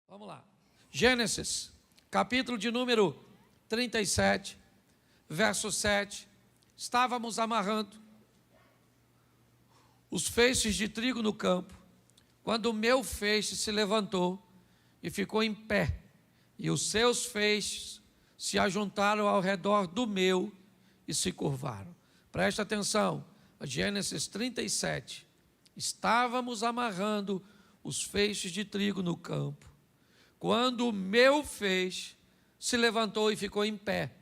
Vamos lá. Gênesis, capítulo de número 37, verso 7. Estávamos amarrando os feixes de trigo no campo, quando o meu feixe se levantou e ficou em pé, e os seus feixes se ajuntaram ao redor do meu e se curvaram. Presta atenção, Gênesis 37. Estávamos amarrando os feixes de trigo no campo, quando o meu feixe se levantou e ficou em pé,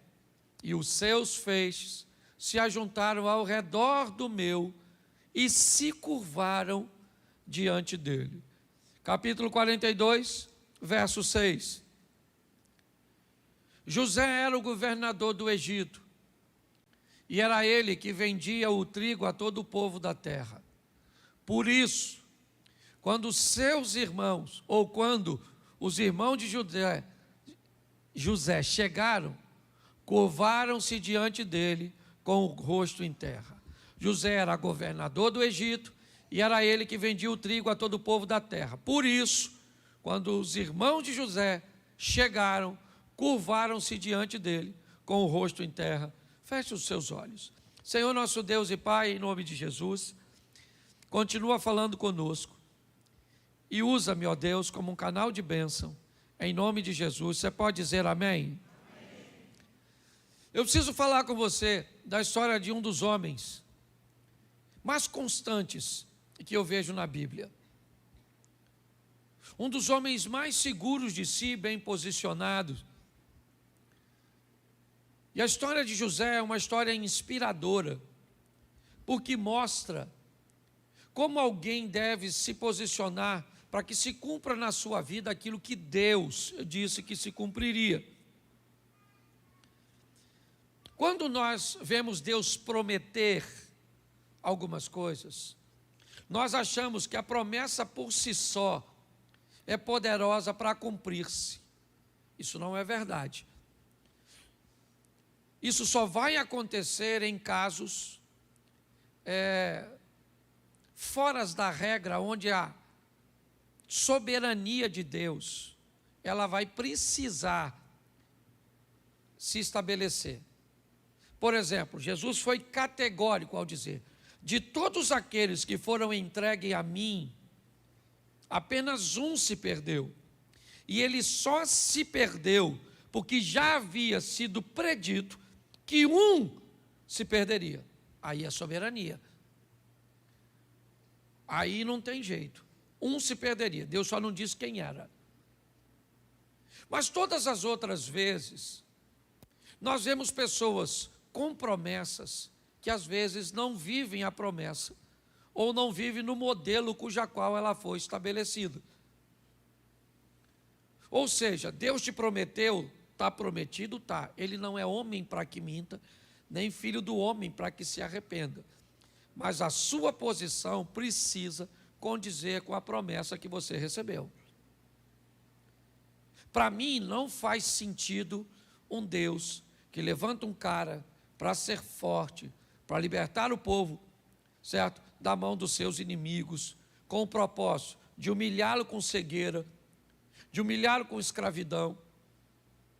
e os seus feixes se ajuntaram ao redor do meu e se curvaram diante dele. Capítulo 42, verso 6. José era o governador do Egito, e era ele que vendia o trigo a todo o povo da terra. Por isso, quando seus irmãos, ou quando os irmãos de José chegaram, curvaram-se diante dele com o rosto em terra. José era governador do Egito, e era ele que vendia o trigo a todo o povo da terra. Por isso, quando os irmãos de José chegaram, curvaram-se diante dele com o rosto em terra. Feche os seus olhos. Senhor nosso Deus e Pai, em nome de Jesus, continua falando conosco e usa-me, ó Deus, como um canal de bênção, em nome de Jesus. Você pode dizer amém? Amém. Eu preciso falar com você da história de um dos homens mais constantes que eu vejo na Bíblia. Um dos homens mais seguros de si, bem posicionados. E a história de José é uma história inspiradora, porque mostra como alguém deve se posicionar para que se cumpra na sua vida aquilo que Deus disse que se cumpriria. Quando nós vemos Deus prometer algumas coisas, nós achamos que a promessa por si só é poderosa para cumprir-se. Isso não é verdade. Isso só vai acontecer em casos fora da regra, onde a soberania de Deus, ela vai precisar se estabelecer. Por exemplo, Jesus foi categórico ao dizer: de todos aqueles que foram entregues a mim, apenas um se perdeu. E ele só se perdeu porque já havia sido predito que um se perderia. Aí é soberania. Aí não tem jeito. Um se perderia. Deus só não disse quem era. Mas todas as outras vezes, nós vemos pessoas com promessas que às vezes não vivem a promessa, ou não vivem no modelo cuja qual ela foi estabelecida. Ou seja, Deus te prometeu, está prometido, está. Ele não é homem para que minta, nem filho do homem para que se arrependa. Mas a sua posição precisa condizer com a promessa que você recebeu. Para mim, não faz sentido um Deus que levanta um cara para ser forte, para libertar o povo, certo? Da mão dos seus inimigos, com o propósito de humilhá-lo com cegueira, de humilhá-lo com escravidão.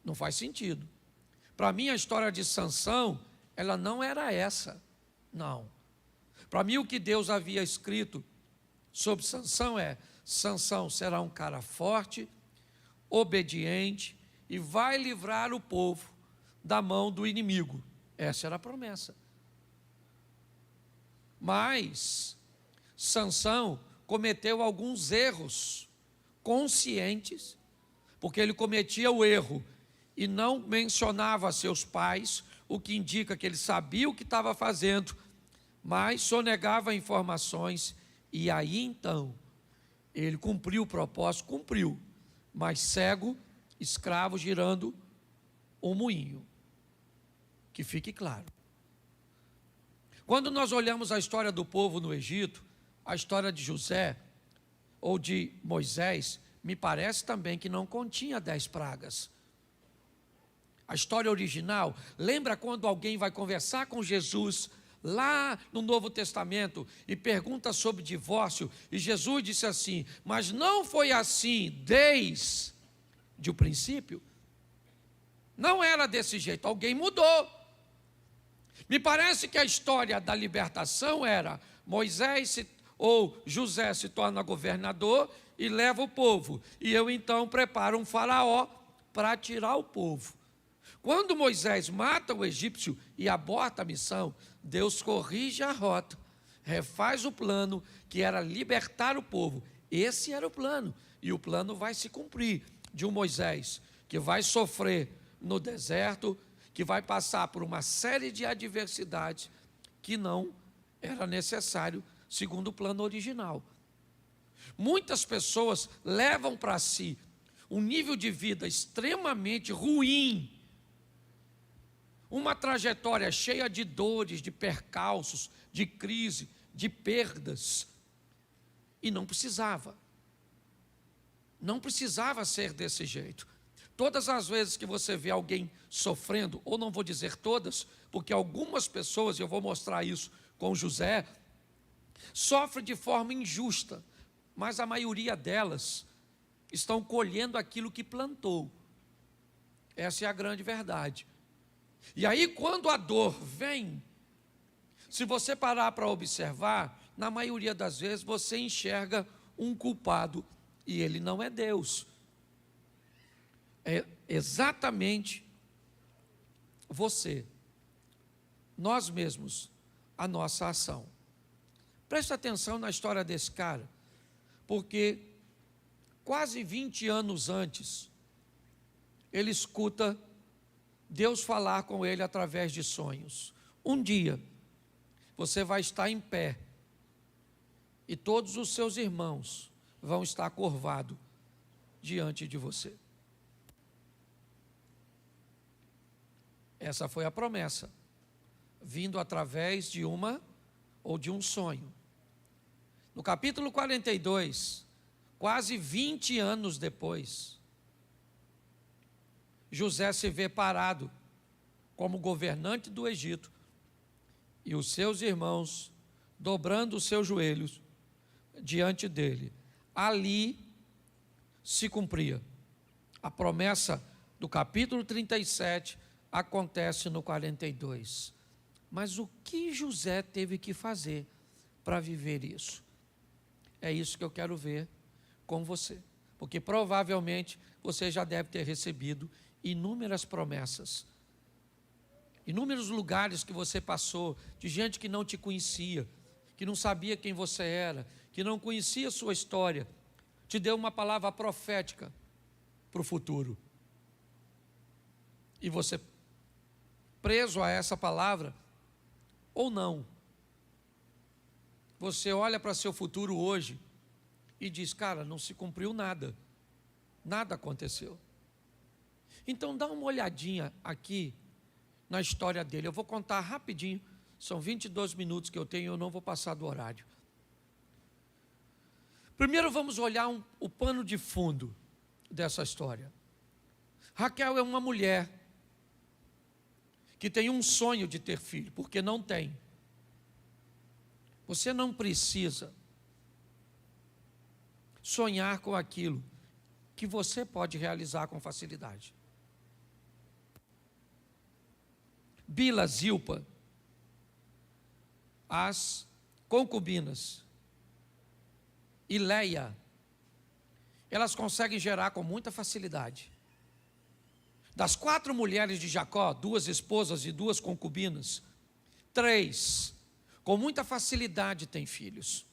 Não faz sentido. Para mim, a história de Sansão, ela não era essa. Não. Para mim, o que Deus havia escrito sobre Sansão é: Sansão será um cara forte, obediente e vai livrar o povo da mão do inimigo. Essa era a promessa. Mas Sansão cometeu alguns erros conscientes, porque ele cometia o erro e não mencionava seus pais, o que indica que ele sabia o que estava fazendo, mas sonegava informações. E aí então, ele cumpriu o propósito, cumpriu, mas cego, escravo, girando um moinho. Que fique claro. Quando nós olhamos a história do povo no Egito, a história de José ou de Moisés, me parece também que não continha 10 pragas. A história original, lembra quando alguém vai conversar com Jesus lá no Novo Testamento e pergunta sobre divórcio, e Jesus disse assim: mas não foi assim desde de um princípio, não era desse jeito, alguém mudou. Me parece que a história da libertação era ou José se torna governador e leva o povo, e eu então preparo um faraó para tirar o povo. Quando Moisés mata o egípcio e aborta a missão, Deus corrige a rota, refaz o plano, que era libertar o povo. Esse era o plano, e o plano vai se cumprir, de um Moisés que vai sofrer no deserto, que vai passar por uma série de adversidades que não era necessário, segundo o plano original. Muitas pessoas levam para si um nível de vida extremamente ruim, uma trajetória cheia de dores, de percalços, de crise, de perdas, e não precisava ser desse jeito. Todas as vezes que você vê alguém sofrendo, ou não vou dizer todas, porque algumas pessoas, eu vou mostrar isso com José, sofrem de forma injusta, mas a maioria delas estão colhendo aquilo que plantou. Essa é a grande verdade. E aí, quando a dor vem, se você parar para observar, na maioria das vezes você enxerga um culpado, e ele não é Deus. É exatamente você, nós mesmos, a nossa ação. Preste atenção na história desse cara, porque quase 20 anos antes, ele escuta Deus falar com ele através de sonhos. Um dia, você vai estar em pé, e todos os seus irmãos vão estar curvados diante de você. Essa foi a promessa, vindo através de um sonho. No capítulo 42, quase 20 anos depois, José se vê parado como governante do Egito, e os seus irmãos dobrando os seus joelhos diante dele. Ali se cumpria a promessa do capítulo 37, acontece no 42. Mas o que José teve que fazer para viver isso? É isso que eu quero ver com você, porque provavelmente você já deve ter recebido inúmeras promessas, inúmeros lugares que você passou, de gente que não te conhecia, que não sabia quem você era, que não conhecia a sua história, te deu uma palavra profética para o futuro. E você, preso a essa palavra, ou não, você olha para seu futuro hoje e diz, cara, não se cumpriu nada, nada aconteceu. Então dá uma olhadinha aqui na história dele. Eu vou contar rapidinho, são 22 minutos que eu tenho, eu não vou passar do horário. Primeiro vamos olhar o pano de fundo dessa história. Raquel é uma mulher que tem um sonho de ter filho, porque não tem. Você não precisa sonhar com aquilo que você pode realizar com facilidade. Bila, Zilpa, as concubinas, e Leia, elas conseguem gerar com muita facilidade. Das 4 mulheres de Jacó, 2 esposas e 2 concubinas, 3, com muita facilidade têm filhos.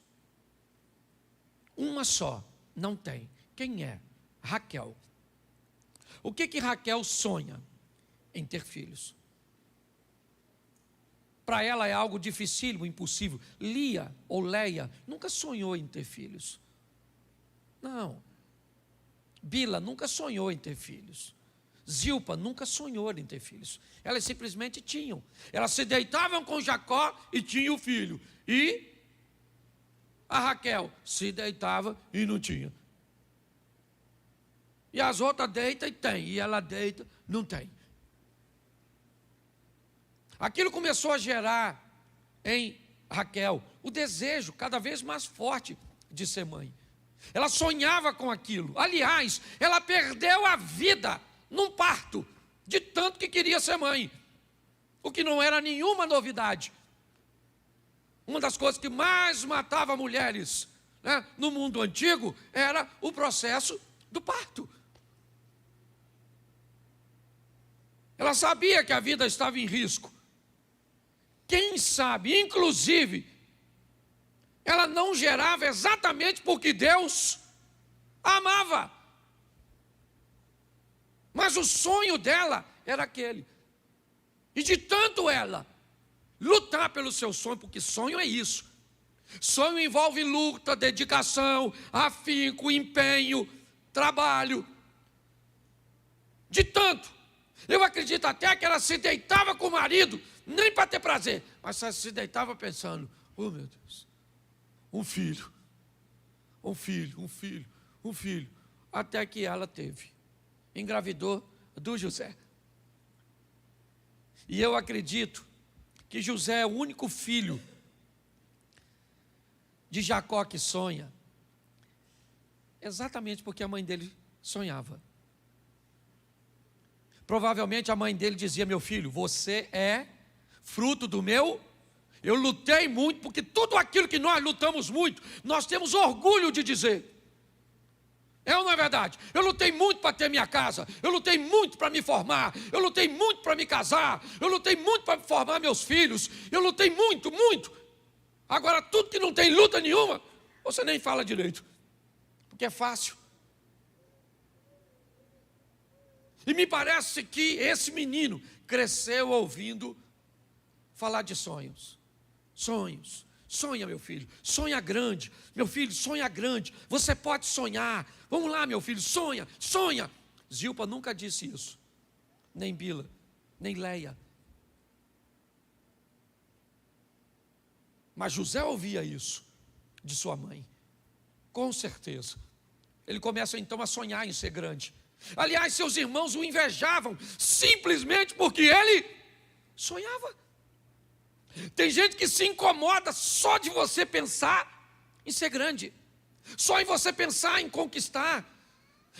Uma só não tem. Quem é? Raquel. O que Raquel sonha? Em ter filhos. Para ela é algo dificílimo, impossível. Lia ou Leia nunca sonhou em ter filhos. Não. Bila nunca sonhou em ter filhos. Zilpa nunca sonhou em ter filhos. Elas simplesmente tinham. Elas se deitavam com Jacó e tinham o filho. E a Raquel se deitava e não tinha. E as outras deitam e tem. E ela deita, não tem. Aquilo começou a gerar em Raquel o desejo cada vez mais forte de ser mãe. Ela sonhava com aquilo. Aliás, ela perdeu a vida num parto, de tanto que queria ser mãe. O que não era nenhuma novidade. Uma das coisas que mais matava mulheres, né, no mundo antigo era o processo do parto. Ela sabia que a vida estava em risco. Quem sabe, inclusive, ela não gerava exatamente porque Deus a amava. Mas o sonho dela era aquele. E de tanto ela lutar pelo seu sonho, porque sonho é isso. Sonho envolve luta, dedicação, afinco, empenho, trabalho. De tanto, eu acredito até que ela se deitava com o marido, nem para ter prazer, mas ela se deitava pensando, oh meu Deus, um filho, até que ela teve, engravidou do José. E eu acredito que José é o único filho de Jacó que sonha, exatamente porque a mãe dele sonhava. Provavelmente a mãe dele dizia, meu filho, você é fruto do meu... Eu lutei muito, porque tudo aquilo que nós lutamos muito, nós temos orgulho de dizer. É ou não é verdade? Eu lutei muito para ter minha casa, eu lutei muito para me formar, eu lutei muito para me casar, eu lutei muito para formar meus filhos, eu lutei muito, muito. Agora, tudo que não tem luta nenhuma, você nem fala direito, porque é fácil. E me parece que esse menino cresceu ouvindo falar de sonhos. Sonhos. Sonha, meu filho, sonha grande. Meu filho, sonha grande. Você pode sonhar. Vamos lá, meu filho, sonha, sonha. Zilpa nunca disse isso. Nem Bila, nem Leia. Mas José ouvia isso de sua mãe. Com certeza. Ele começa então a sonhar em ser grande. Aliás, seus irmãos o invejavam, simplesmente porque ele sonhava. Tem gente que se incomoda só de você pensar em ser grande, só em você pensar em conquistar.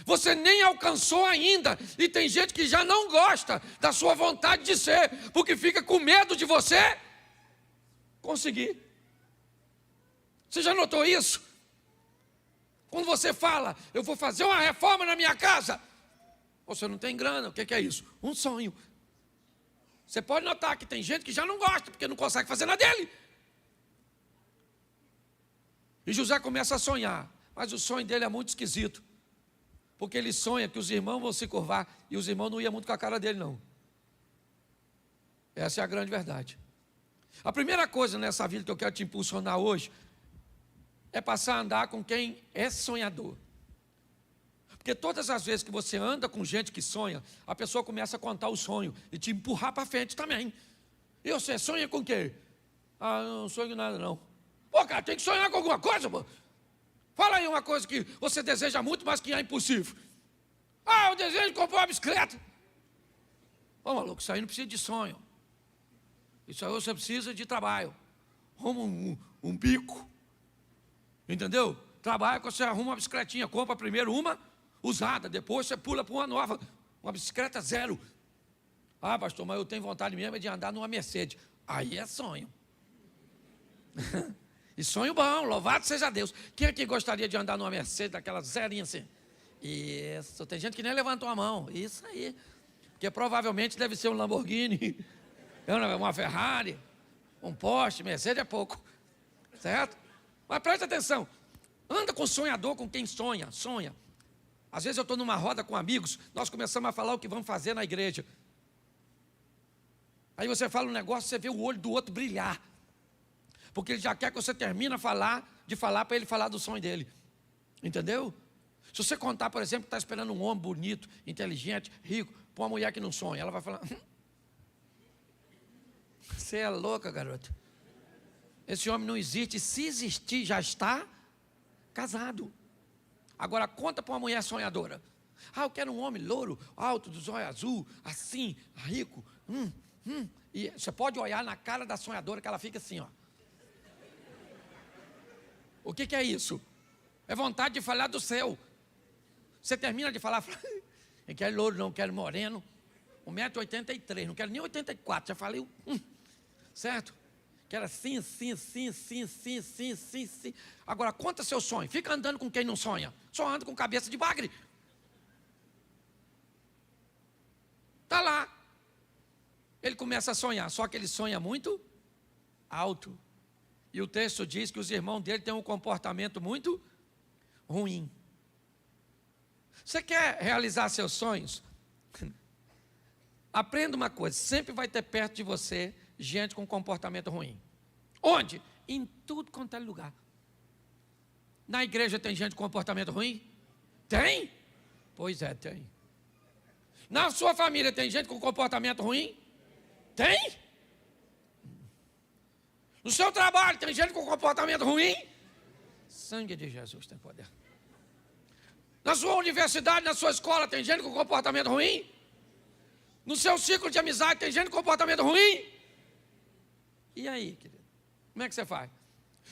Você nem alcançou ainda, e tem gente que já não gosta da sua vontade de ser, porque fica com medo de você conseguir. Você já notou isso? Quando você fala, eu vou fazer uma reforma na minha casa, você não tem grana, o que é isso? Um sonho. Você pode notar que tem gente que já não gosta, porque não consegue fazer na dele. E José começa a sonhar, mas o sonho dele é muito esquisito, porque ele sonha que os irmãos vão se curvar, e os irmãos não iam muito com a cara dele não. Essa é a grande verdade. A primeira coisa nessa vida que eu quero te impulsionar hoje, é passar a andar com quem é sonhador. Porque todas as vezes que você anda com gente que sonha, a pessoa começa a contar o sonho e te empurrar para frente também. E você sonha com o quê? Ah, não sonho com nada não. Pô, cara, tem que sonhar com alguma coisa, pô. Fala aí uma coisa que você deseja muito, mas que é impossível. Ah, eu desejo comprar uma bicicleta. Ô, maluco, isso aí não precisa de sonho. Isso aí você precisa de trabalho. Arruma um bico. Entendeu? Trabalha quando você arruma uma bicicletinha, compra primeiro uma usada, depois você pula para uma nova, uma bicicleta zero. Ah, pastor, mas eu tenho vontade mesmo de andar numa Mercedes. Aí é sonho. E sonho bom, louvado seja Deus. Quem aqui gostaria de andar numa Mercedes, daquela zerinha assim? Isso, tem gente que nem levantou a mão. Isso aí. Porque provavelmente deve ser um Lamborghini, uma Ferrari, um Porsche, Mercedes é pouco. Certo? Mas preste atenção. Anda com sonhador, com quem sonha, sonha. Às vezes eu estou numa roda com amigos, nós começamos a falar o que vamos fazer na igreja. Aí você fala um negócio, você vê o olho do outro brilhar. Porque ele já quer que você termine de falar para ele falar do sonho dele. Entendeu? Se você contar, por exemplo, que está esperando um homem bonito, inteligente, rico, para uma mulher que não sonha, ela vai falar, você é louca, garoto. Esse homem não existe, se existir, já está casado. Agora conta para uma mulher sonhadora. Ah, eu quero um homem louro, alto, dos olhos azul, assim, rico. E você pode olhar na cara da sonhadora que ela fica assim, ó. O que é isso? É vontade de falar do céu. Você termina de falar, eu quero louro, não quero moreno. 1,83 m, não quero nem 84, já falei, certo? Quero assim. Agora, conta seu sonho. Fica andando com quem não sonha. Só anda com cabeça de bagre. Está lá. Ele começa a sonhar, só que ele sonha muito alto. E o texto diz que os irmãos dele têm um comportamento muito ruim. Você quer realizar seus sonhos? Aprenda uma coisa, sempre vai ter perto de você gente com comportamento ruim. Onde? Em tudo quanto é lugar. Na igreja tem gente com comportamento ruim? Tem? Pois é, tem. Na sua família tem gente com comportamento ruim? Tem? No seu trabalho tem gente com comportamento ruim? Sangue de Jesus tem poder. Na sua universidade, na sua escola tem gente com comportamento ruim? No seu ciclo de amizade tem gente com comportamento ruim? E aí, querido? Como é que você faz?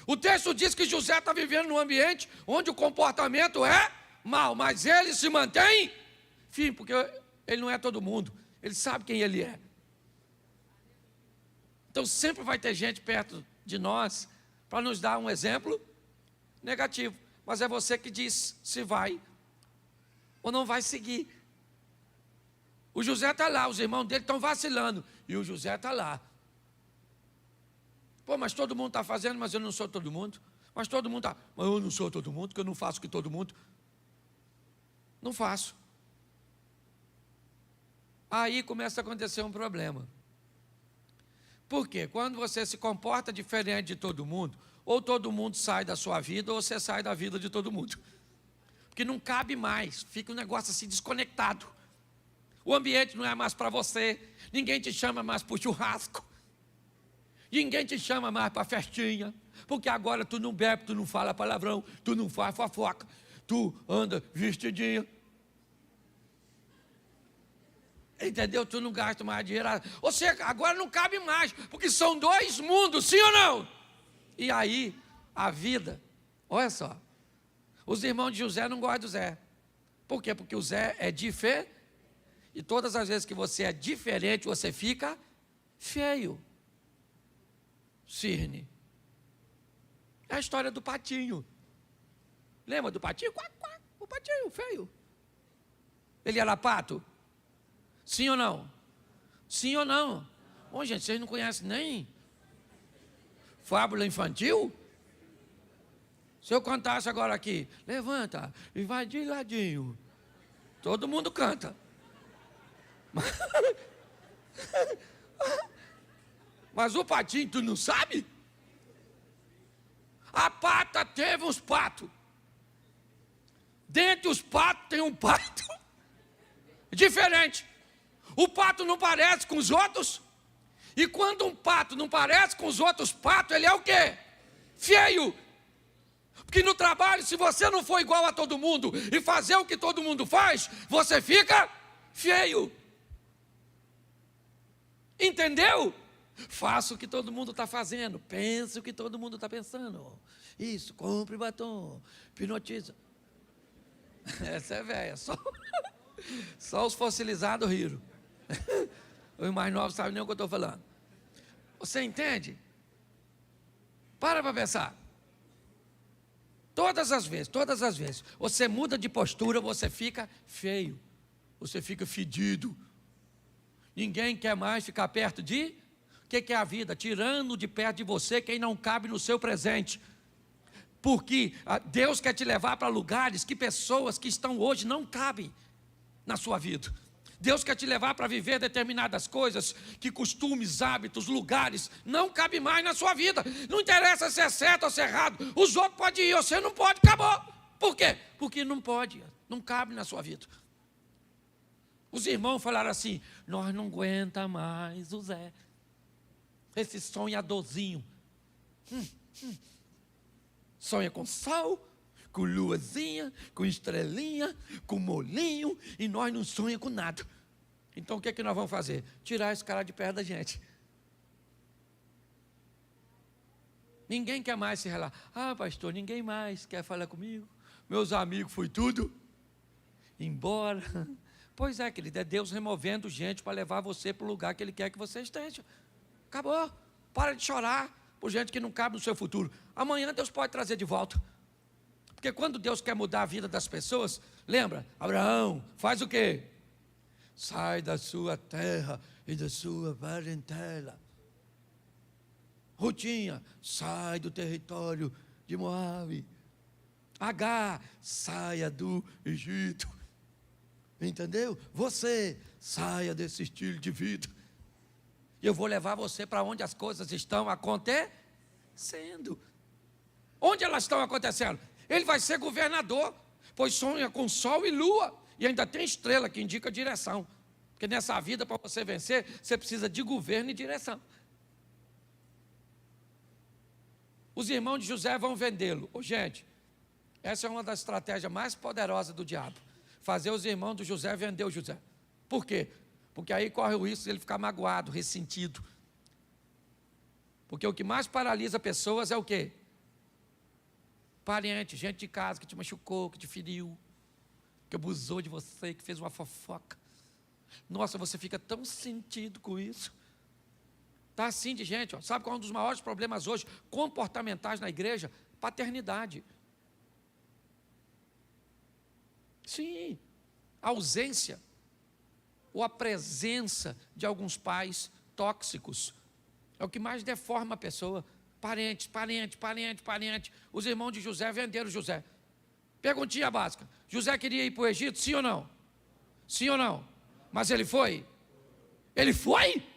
O texto diz que José está vivendo num ambiente onde o comportamento é mau, mas ele se mantém firme, porque ele não é todo mundo, ele sabe quem ele é. Então sempre vai ter gente perto de nós para nos dar um exemplo negativo, mas é você que diz se vai ou não vai seguir. O José está lá, os irmãos dele estão vacilando, e o José está lá. Pô, mas todo mundo está fazendo, mas eu não sou todo mundo. Mas todo mundo está, mas eu não sou todo mundo, porque eu não faço o que todo mundo. Não faço. Aí começa a acontecer um problema. Por quê? Quando você se comporta diferente de todo mundo, ou todo mundo sai da sua vida, ou você sai da vida de todo mundo. Porque não cabe mais, fica um negócio assim desconectado. O ambiente não é mais para você, ninguém te chama mais para o churrasco, ninguém te chama mais para a festinha, porque agora tu não bebe, tu não fala palavrão, tu não faz fofoca, tu anda vestidinho. Entendeu? Tu não gasta mais dinheiro. Ou seja, agora não cabe mais, porque são dois mundos, sim ou não? E aí, a vida, olha só, os irmãos de José não gostam do Zé. Por quê? Porque o Zé é diferente. E todas as vezes que você é diferente, você fica feio. Cirne. É a história do patinho. Lembra do patinho? Quac, quac, o patinho feio. Ele era pato? Sim ou não? Sim ou não? Bom, gente, vocês não conhecem nem fábula infantil? Se eu cantasse agora aqui, levanta e vai de ladinho. Todo mundo canta. Mas o patinho, tu não sabe? A pata teve uns patos. Dentre os patos tem um pato diferente. O pato não parece com os outros. E quando um pato não parece com os outros patos, ele é o quê? Feio. Porque no trabalho, se você não for igual a todo mundo e fazer o que todo mundo faz, você fica feio. Entendeu? Faça o que todo mundo está fazendo. Pense o que todo mundo está pensando. Isso, compre batom. Hipnotiza. Essa é velha. Só os fossilizados riram. Os mais novos sabem nem o que eu estou falando. Você entende? Para pensar. Todas as vezes, você muda de postura, você fica feio. Você fica fedido. Ninguém quer mais ficar perto de... O que é a vida? Tirando de perto de você quem não cabe no seu presente. Porque Deus quer te levar para lugares que pessoas que estão hoje não cabem na sua vida. Deus quer te levar para viver determinadas coisas, que costumes, hábitos, lugares, não cabem mais na sua vida. Não interessa se é certo ou se é errado. Os outros podem ir, você não pode, acabou. Por quê? Porque não pode, não cabe na sua vida. Os irmãos falaram assim, nós não aguenta mais o Zé. Esse sonhadorzinho. Sonha com sol, com luazinha, com estrelinha, com molinho, e nós não sonhamos com nada. Então o que é que nós vamos fazer? Tirar esse cara de perto da gente. Ninguém quer mais se relacionar. Ah, pastor, ninguém mais quer falar comigo. meus amigos, foi tudo embora. Pois é, querido, é Deus removendo gente para levar você para o lugar que Ele quer que você esteja. Acabou. Para de chorar por gente que não cabe no seu futuro. Amanhã Deus pode trazer de volta. Porque quando Deus quer mudar a vida das pessoas, lembra? Abraão, faz o quê? Sai da sua terra e da sua parentela. Rutinha, sai do território de Moabe. Agar, saia do Egito. Entendeu? Você, saia desse estilo de vida. E eu vou levar você para onde as coisas estão acontecendo. Onde elas estão acontecendo? Ele vai ser governador, pois sonha com sol e lua. E ainda tem estrela que indica a direção. Porque nessa vida, para você vencer, você precisa de governo e direção. Os irmãos de José vão vendê-lo. Gente, essa é uma das estratégias mais poderosas do diabo. Fazer os irmãos do José vender o José. Por quê? Porque aí corre o risco de ele ficar magoado, ressentido. Porque o que mais paralisa pessoas é o quê? Parente, gente de casa que te machucou, que te feriu, que abusou de você, que fez uma fofoca. Nossa, você fica tão sentido com isso. Está assim de gente, ó. Sabe qual é um dos maiores problemas hoje comportamentais na igreja? Paternidade. Sim, a ausência ou a presença de alguns pais tóxicos é o que mais deforma a pessoa. Parente. Os irmãos de José venderam José. Perguntinha básica: José queria ir para o Egito, sim ou não? Sim ou não? Mas ele foi? Ele foi?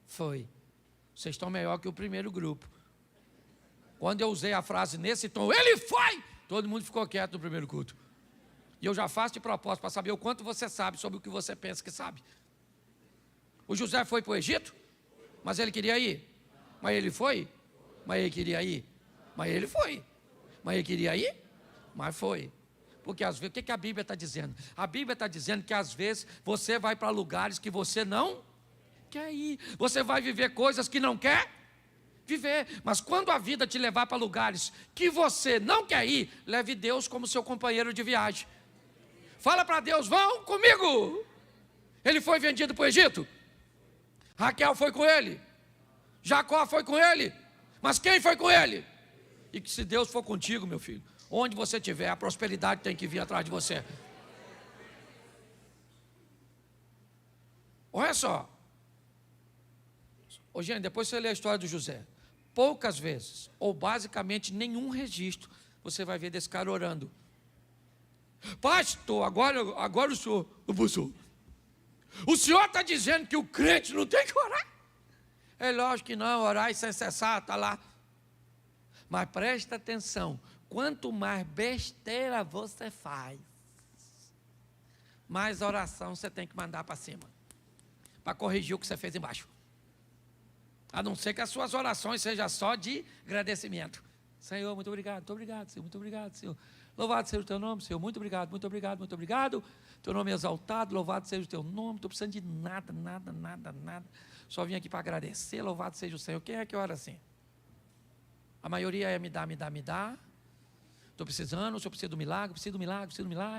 Foi. Vocês estão melhor que o primeiro grupo. Quando eu usei a frase nesse tom, ele foi! Todo mundo ficou quieto no primeiro culto. E eu já faço de propósito para saber o quanto você sabe sobre o que você pensa que sabe. O José foi para o Egito, mas ele queria ir. Mas ele foi? Mas ele queria ir. Mas ele foi. Mas ele queria ir? Mas foi. Porque às vezes, o que a Bíblia está dizendo? A Bíblia está dizendo que às vezes você vai para lugares que você não quer ir. Você vai viver coisas que não quer viver. Mas quando a vida te levar para lugares que você não quer ir, leve Deus como seu companheiro de viagem. Fala para Deus: vão comigo. Ele foi vendido para o Egito. Raquel foi com ele. Jacó foi com ele. Mas quem foi com ele? E que se Deus for contigo, meu filho, onde você estiver, a prosperidade tem que vir atrás de você. Olha só. Ô, gente, depois você lê a história do José. Poucas vezes, ou basicamente nenhum registro, você vai ver desse cara orando. Pastor, agora o senhor abusou. O senhor está dizendo que o crente não tem que orar? É lógico que não, orar e sem cessar, está lá. Mas presta atenção, quanto mais besteira você faz, mais oração você tem que mandar para cima, para corrigir o que você fez embaixo. A não ser que as suas orações sejam só de agradecimento. Senhor, muito obrigado, Senhor, muito obrigado, Senhor. Louvado seja o teu nome, Senhor, muito obrigado. Teu nome é exaltado, louvado seja o teu nome. Não estou precisando de nada. Só vim aqui para agradecer, louvado seja o Senhor. Quem é que ora assim? A maioria é me dá. Estou precisando, o Senhor precisa do milagre,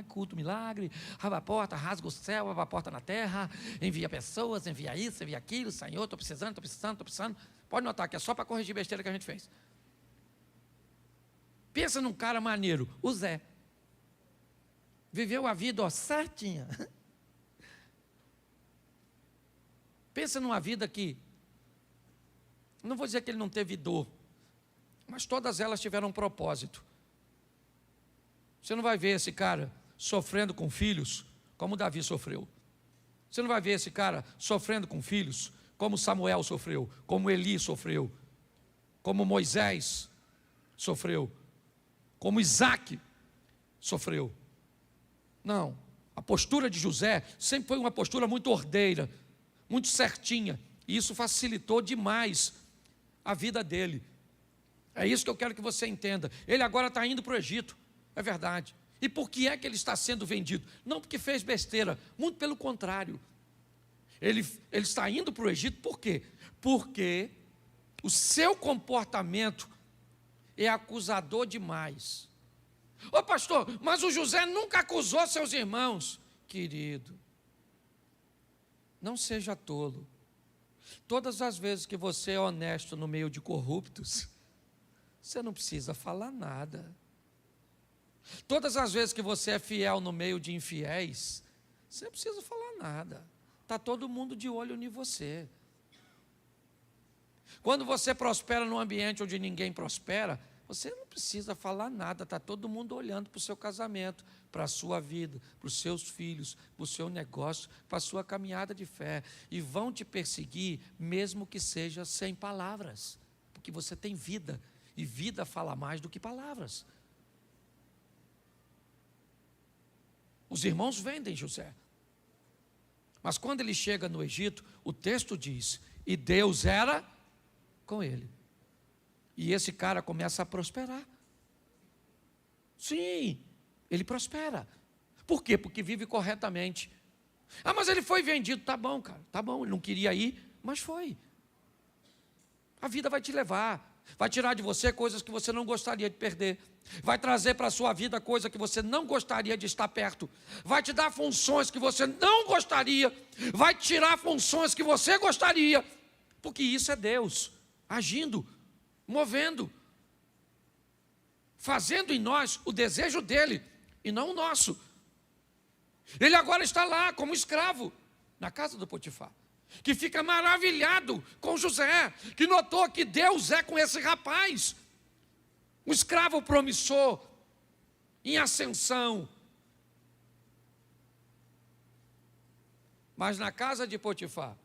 culto milagre, abre a porta, rasga o céu, abre a porta na terra, envia pessoas, envia isso, envia aquilo, Senhor, estou precisando. Pode notar que é só para corrigir besteira que a gente fez. Pensa num cara maneiro, o Zé. Viveu a vida certinha. Pensa numa vida que, não vou dizer que ele não teve dor, mas todas elas tiveram um propósito. Você não vai ver esse cara sofrendo com filhos como Davi sofreu. Você não vai ver esse cara sofrendo com filhos como Samuel sofreu, como Eli sofreu, como Moisés sofreu, como Isaac sofreu. Não, a postura de José sempre foi uma postura muito ordeira, muito certinha, e isso facilitou demais a vida dele. É isso que eu quero que você entenda. Ele agora está indo para o Egito, é verdade. E por que é que ele está sendo vendido? Não porque fez besteira, muito pelo contrário. Ele está indo para o Egito por quê? Porque o seu comportamento é acusador demais Ô pastor, mas o José nunca acusou seus irmãos. Querido, não seja tolo. Todas as vezes que você é honesto no meio de corruptos, você não precisa falar nada. Todas as vezes que você é fiel no meio de infiéis, você não precisa falar nada. Está todo mundo de olho em você. Quando você prospera num ambiente onde ninguém prospera, você não precisa falar nada, está todo mundo olhando para o seu casamento, para a sua vida, para os seus filhos, para o seu negócio, para a sua caminhada de fé. E vão te perseguir, mesmo que seja sem palavras, porque você tem vida, e vida fala mais do que palavras. Os irmãos vendem José. Mas quando ele chega no Egito, o texto diz, e Deus era com ele. E esse cara começa a prosperar. Sim, ele prospera. Por quê? Porque vive corretamente. Ah, mas ele foi vendido. Tá bom, cara, tá bom. Ele não queria ir, mas foi. A vida vai te levar. Vai tirar de você coisas que você não gostaria de perder. Vai trazer para a sua vida coisa que você não gostaria de estar perto. Vai te dar funções que você não gostaria. Vai tirar funções que você gostaria. Porque isso é Deus agindo, movendo, fazendo em nós o desejo dele e não o nosso. Ele agora está lá como escravo na casa do Potifar, que fica maravilhado com José, que notou que Deus é com esse rapaz, um escravo promissor, em ascensão. Mas na casa de Potifar,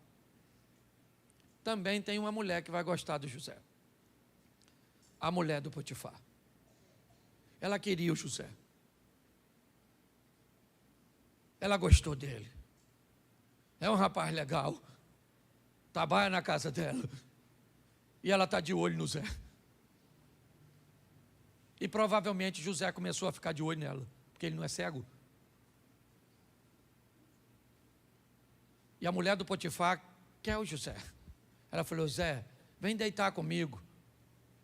também tem uma mulher que vai gostar do José. A mulher do Potifar. Ela queria o José. Ela gostou dele. É um rapaz legal. Trabalha na casa dela. E ela está de olho no Zé. E provavelmente José começou a ficar de olho nela, porque ele não é cego. E a mulher do Potifar quer o José. Ela falou, Zé, vem deitar comigo.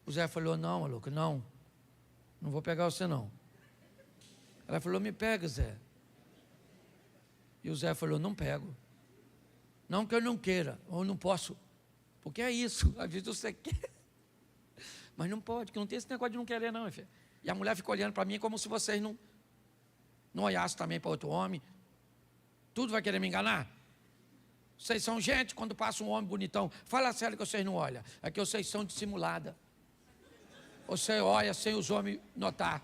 O Zé falou, não, maluco, não vou pegar você não. Ela falou, me pega, Zé. E o Zé falou, não pego. Não que eu não queira, ou não posso. Porque é isso, às vezes você quer, mas não pode, porque não tem esse negócio de não querer não, filho. E a mulher fica olhando para mim como se vocês não olhassem também para outro homem. Tudo vai querer me enganar? Vocês são gente, quando passa um homem bonitão, fala sério que vocês não olham. É que vocês são dissimulada. Você olha sem os homens notar.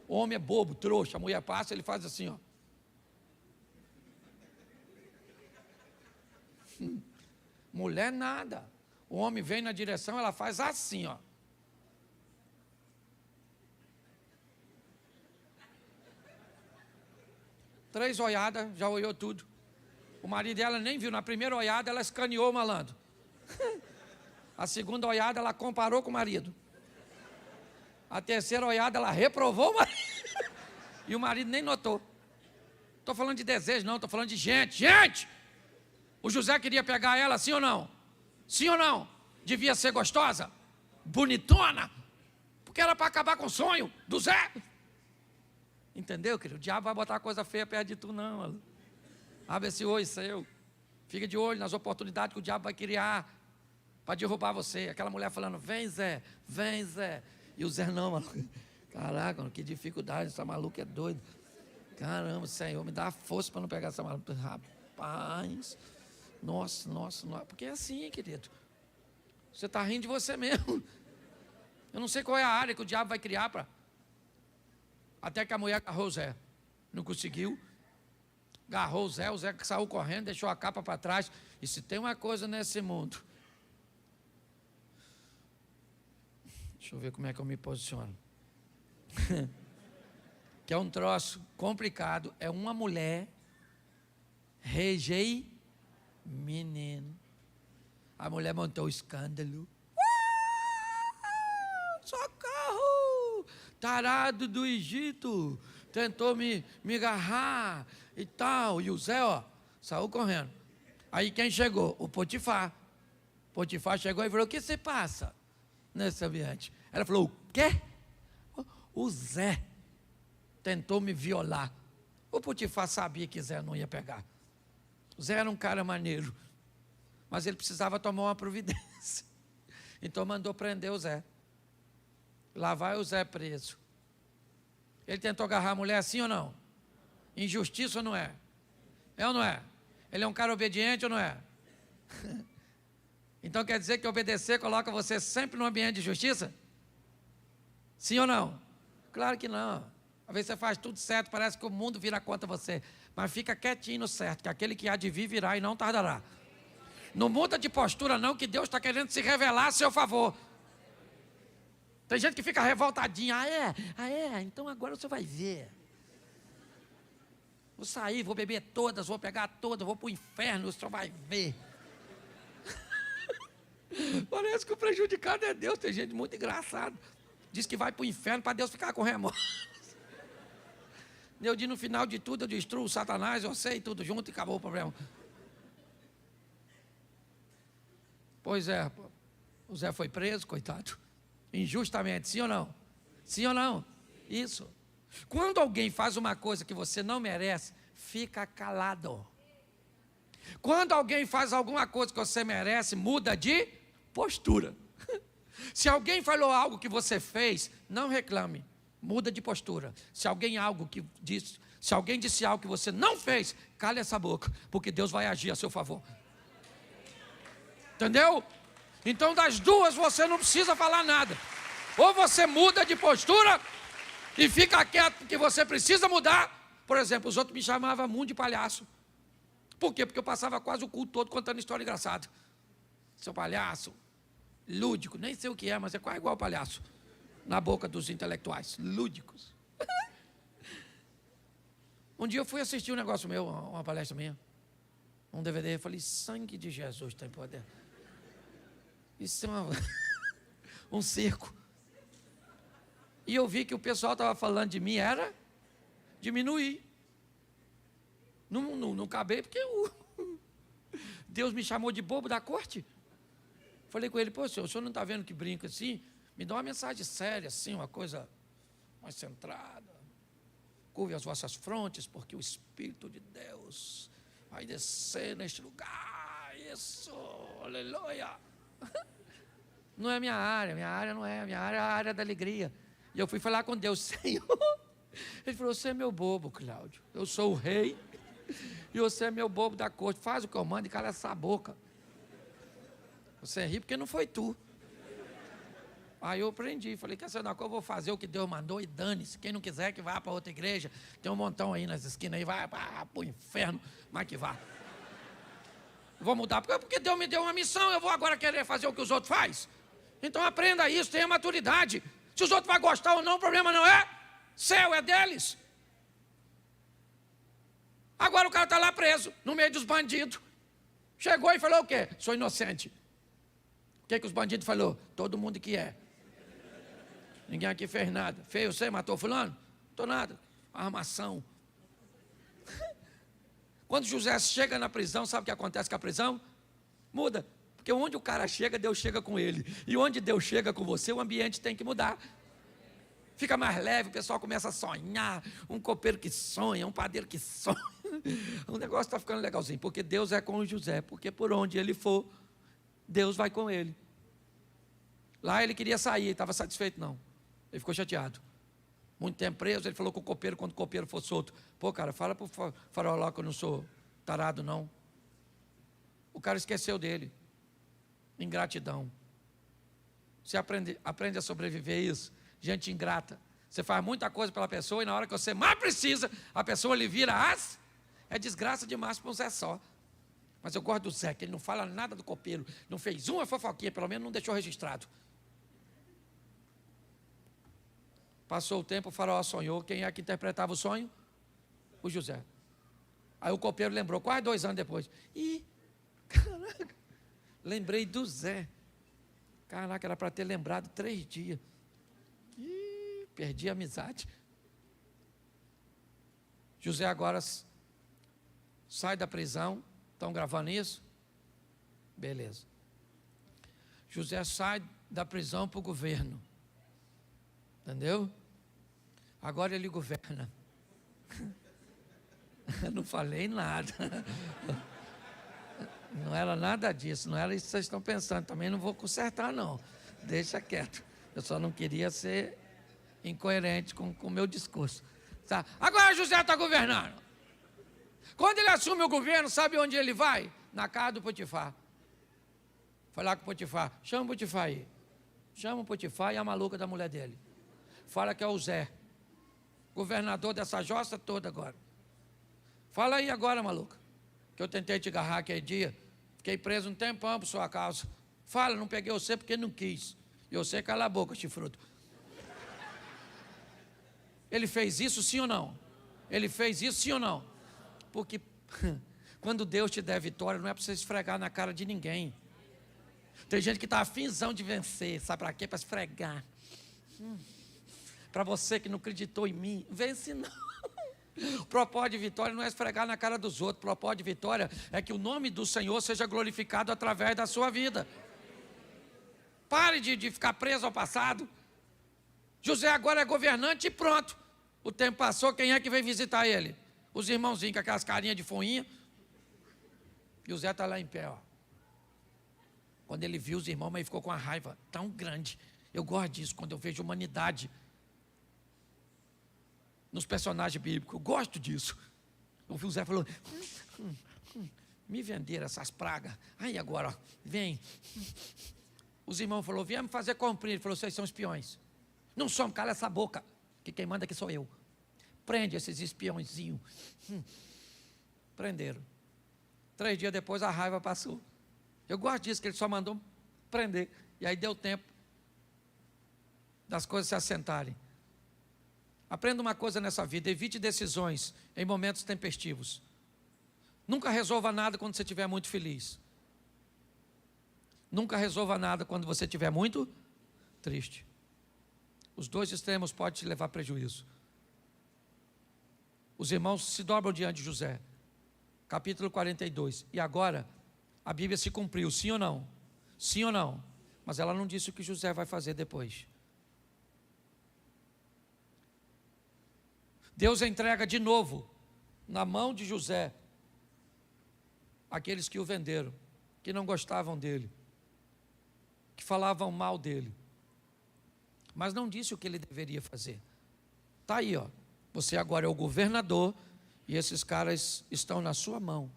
O homem é bobo, trouxa, a mulher passa, ele faz assim, ó. Mulher nada. O homem vem na direção, ela faz assim, ó. Três olhadas, já olhou tudo. O marido dela nem viu. Na primeira olhada, ela escaneou o malandro. A segunda olhada, ela comparou com o marido. A terceira olhada, ela reprovou o marido. E o marido nem notou. Estou falando de desejo, não. Estou falando de gente. Gente! O José queria pegar ela, sim ou não? Sim ou não? Devia ser gostosa? Bonitona? Porque era para acabar com o sonho do Zé. Entendeu, querido? O diabo vai botar coisa feia perto de tu, não, maluco. Abre esse olho seu. Fica de olho nas oportunidades que o diabo vai criar para derrubar você. Aquela mulher falando, vem Zé, vem Zé. E o Zé não, maluco. Caraca, que dificuldade, essa maluca é doida. Caramba, Senhor, me dá força para não pegar essa maluca. Rapaz, nossa, porque é assim, querido. Você está rindo de você mesmo. Eu não sei qual é a área que o diabo vai criar para... Até que a mulher agarrou o Zé. Não conseguiu. Agarrou o Zé saiu correndo, deixou a capa para trás. E se tem uma coisa nesse mundo... Deixa eu ver como é que eu me posiciono. Que é um troço complicado. É uma mulher menino. A mulher montou o escândalo. Socorro! Tarado do Egito. Tentou me agarrar e tal. E o Zé, ó, saiu correndo. Aí quem chegou? O Potifar. Potifar chegou e falou, o que se passa nesse ambiente? Ela falou, o quê? O Zé tentou me violar. O Potifar sabia que Zé não ia pegar. Zé era um cara maneiro, mas ele precisava tomar uma providência. Então mandou prender o Zé. Lá vai o Zé preso. Ele tentou agarrar a mulher assim ou não? Injustiça ou não é? É ou não é? Ele é um cara obediente ou não é? Então quer dizer que obedecer coloca você sempre num ambiente de justiça? Sim ou não? Claro que não. Às vezes você faz tudo certo, parece que o mundo vira contra você. Mas fica quietinho no certo, que aquele que há de vir virá e não tardará. Não muda de postura não, que Deus está querendo se revelar a seu favor. Tem gente que fica revoltadinha. Ah é? Então agora você vai ver. Vou sair, vou beber todas, vou pegar todas, vou para o inferno, você vai ver. Parece que o prejudicado é Deus. Tem gente muito engraçada. Diz que vai para o inferno para Deus ficar com remorso. Deus diz, no final de tudo eu destruo o Satanás, eu sei tudo junto e acabou o problema. Pois é, o Zé foi preso, coitado. Injustamente, sim ou não? Sim ou não? Isso. Quando alguém faz uma coisa que você não merece, fica calado. Quando alguém faz alguma coisa que você merece, muda de postura. Se alguém falou algo que você fez, não reclame, muda de postura. Se alguém disse algo que você não fez, cale essa boca, porque Deus vai agir a seu favor. Entendeu? Então das duas você não precisa falar nada. Ou você muda de postura e fica quieto porque você precisa mudar. Por exemplo, os outros me chamavam muito de palhaço. Por quê? Porque eu passava quase o culto todo contando história engraçada. Seu palhaço, lúdico, nem sei o que é, mas é quase igual palhaço. Na boca dos intelectuais, lúdicos. Um dia eu fui assistir um negócio meu, uma palestra minha, um DVD, eu falei, sangue de Jesus tem poder. Isso é um circo. E eu vi que o pessoal estava falando de mim, era diminuir. Não cabei, porque Deus me chamou de bobo da corte. Falei com ele, pô, senhor, o senhor não está vendo que brinca assim? Me dá uma mensagem séria, assim, uma coisa mais centrada. Curve as vossas frontes, porque o Espírito de Deus vai descer neste lugar. Isso, aleluia. Não é minha área não é, minha área é a área da alegria. E eu fui falar com Deus, Senhor. Ele falou, você é meu bobo, Cláudio. Eu sou o rei e você é meu bobo da corte. Faz o que eu mando e cala essa boca. Você ri porque não foi tu. Aí eu aprendi, falei, quer saber, eu vou fazer o que Deus mandou e dane-se. Quem não quiser que vá para outra igreja, tem um montão aí nas esquinas aí, vai para o inferno, mas que vá. Vou mudar, porque Deus me deu uma missão, eu vou agora querer fazer o que os outros fazem. Então aprenda isso, tenha maturidade. Se os outros vão gostar ou não, o problema não é seu, é deles. Agora o cara está lá preso, no meio dos bandidos. Chegou e falou o quê? Sou inocente. O que os bandidos falaram? Todo mundo que é. Ninguém aqui fez nada. Fez você, matou fulano? Não estou nada. Armação. Quando José chega na prisão, sabe o que acontece com a prisão? Muda. Porque onde o cara chega, Deus chega com ele. E onde Deus chega com você, o ambiente tem que mudar. Fica mais leve, o pessoal começa a sonhar. Um copeiro que sonha, um padeiro que sonha. O negócio está ficando legalzinho. Porque Deus é com José. Porque por onde ele for, Deus vai com ele. Lá ele queria sair, estava satisfeito não. Ele ficou chateado. Muito tempo preso, ele falou com o copeiro, quando o copeiro for solto. Pô, cara, fala para o farol lá que eu não sou tarado não. O cara esqueceu dele. Ingratidão. Você aprende a sobreviver isso. Gente ingrata. Você faz muita coisa pela pessoa e na hora que você mais precisa, a pessoa lhe vira as. É desgraça demais para um Zé só. Mas eu gosto do Zé, que ele não fala nada do copeiro. Não fez uma fofoquinha, pelo menos não deixou registrado. Passou o tempo, o faraó sonhou. Quem é que interpretava o sonho? O José. Aí o copeiro lembrou, quase 2 anos depois. Ih, caraca, lembrei do Zé. Caraca, era para ter lembrado 3 dias. Ih, perdi a amizade. José agora sai da prisão. Estão gravando isso? Beleza. José sai da prisão para o governo. Entendeu? Agora ele governa. Eu não falei nada. Não era nada disso, não era isso que vocês estão pensando. Também não vou consertar, não. Deixa quieto. Eu só não queria ser incoerente com o meu discurso. Tá? Agora José está governando. Quando ele assume o governo, sabe onde ele vai? Na casa do Potifar. Foi lá com o Potifar. Chama o Potifar aí. Chama o Potifar e a maluca da mulher dele. Fala que é o Zé, governador dessa jossa toda agora. Fala aí agora, maluca, que eu tentei te agarrar aquele dia. Fiquei preso um tempão por sua causa. Fala, não peguei você porque não quis. E você cala a boca, chifrudo. Ele fez isso sim ou não? Ele fez isso sim ou não? Porque quando Deus te der vitória, não é para você esfregar na cara de ninguém. Tem gente que está afinzão de vencer. Sabe para quê? Para esfregar. Para você que não acreditou em mim, vence não. O propósito de vitória não é esfregar na cara dos outros. O propósito de vitória é que o nome do Senhor seja glorificado através da sua vida. Pare de ficar preso ao passado. José agora é governante e pronto. O tempo passou, quem é que veio visitar ele? Os irmãozinhos com aquelas carinhas de foinha. E o Zé está lá em pé, ó. Quando ele viu os irmãos, mas ele ficou com uma raiva tão grande. Eu gosto disso, quando eu vejo humanidade nos personagens bíblicos. Eu gosto disso. O Zé falou, me venderam essas pragas. Aí agora, ó, vem. Os irmãos falaram, viemos fazer cumprir. Ele falou, vocês são espiões. Não somos, cala essa boca, que quem manda aqui sou eu. Prende esses espiãozinhos. Prenderam. 3 dias depois a raiva passou. Eu gosto disso, que ele só mandou prender. E aí deu tempo das coisas se assentarem. Aprenda uma coisa nessa vida, evite decisões em momentos tempestivos. Nunca resolva nada quando você estiver muito feliz. Nunca resolva nada quando você estiver muito triste. Os dois extremos podem te levar a prejuízo. Os irmãos se dobram diante de José. Capítulo 42. E agora, a Bíblia se cumpriu, sim ou não? Sim ou não? Mas ela não disse o que José vai fazer depois. Deus entrega de novo na mão de José aqueles que o venderam, que não gostavam dele, que falavam mal dele, mas não disse o que ele deveria fazer. Está aí, ó. Você agora é o governador e esses caras estão na sua mão.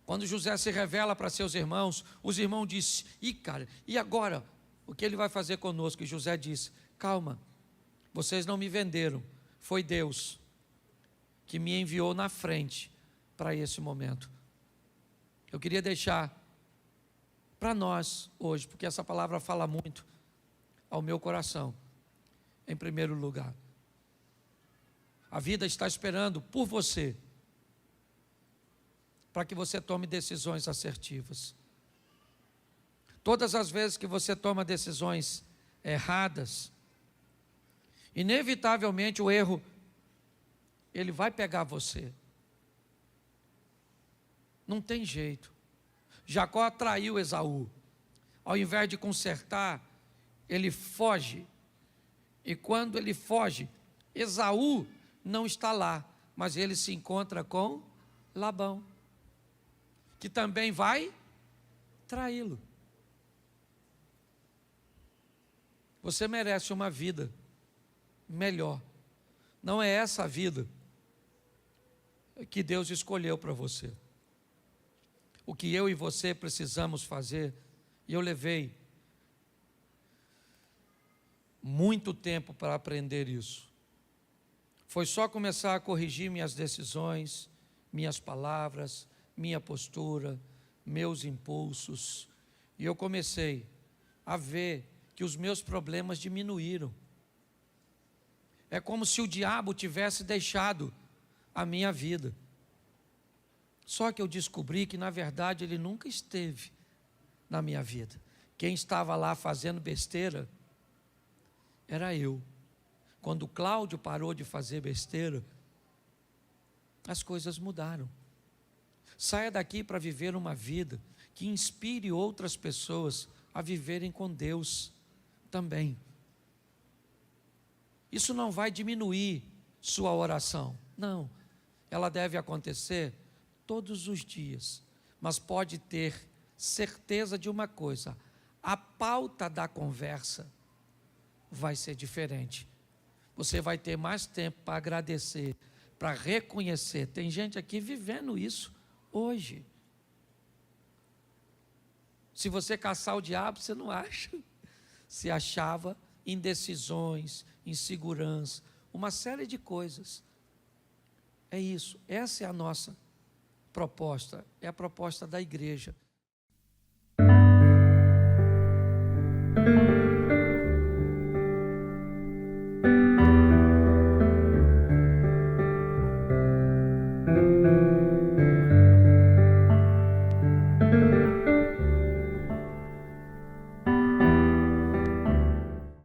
Quando José se revela para seus irmãos, os irmãos dizem, cara, e agora? O que ele vai fazer conosco? E José disse, calma, vocês não me venderam, foi Deus que me enviou na frente para esse momento. Eu queria deixar para nós hoje, porque essa palavra fala muito ao meu coração, em primeiro lugar. A vida está esperando por você, para que você tome decisões assertivas. Todas as vezes que você toma decisões erradas, inevitavelmente o erro, ele vai pegar você. Não tem jeito. Jacó traiu Esaú. Ao invés de consertar, ele foge. E quando ele foge, Esaú não está lá, mas ele se encontra com Labão, que também vai traí-lo. Você merece uma vida melhor. Não é essa a vida que Deus escolheu para você. O que eu e você precisamos fazer, e eu levei muito tempo para aprender isso, foi só começar a corrigir minhas decisões, minhas palavras, minha postura, meus impulsos, e eu comecei a ver que os meus problemas diminuíram. É como se o diabo tivesse deixado a minha vida. Só que eu descobri que na verdade ele nunca esteve na minha vida. Quem estava lá fazendo besteira era eu. Quando Cláudio parou de fazer besteira, as coisas mudaram. Saia daqui para viver uma vida que inspire outras pessoas a viverem com Deus também. Isso não vai diminuir sua oração. Não. Ela deve acontecer todos os dias. Mas pode ter certeza de uma coisa: a pauta da conversa vai ser diferente. Você vai ter mais tempo para agradecer, para reconhecer. Tem gente aqui vivendo isso hoje. Se você caçar o diabo, você não acha. Se achava indecisões, insegurança, uma série de coisas. É isso, essa é a nossa proposta, é a proposta da igreja.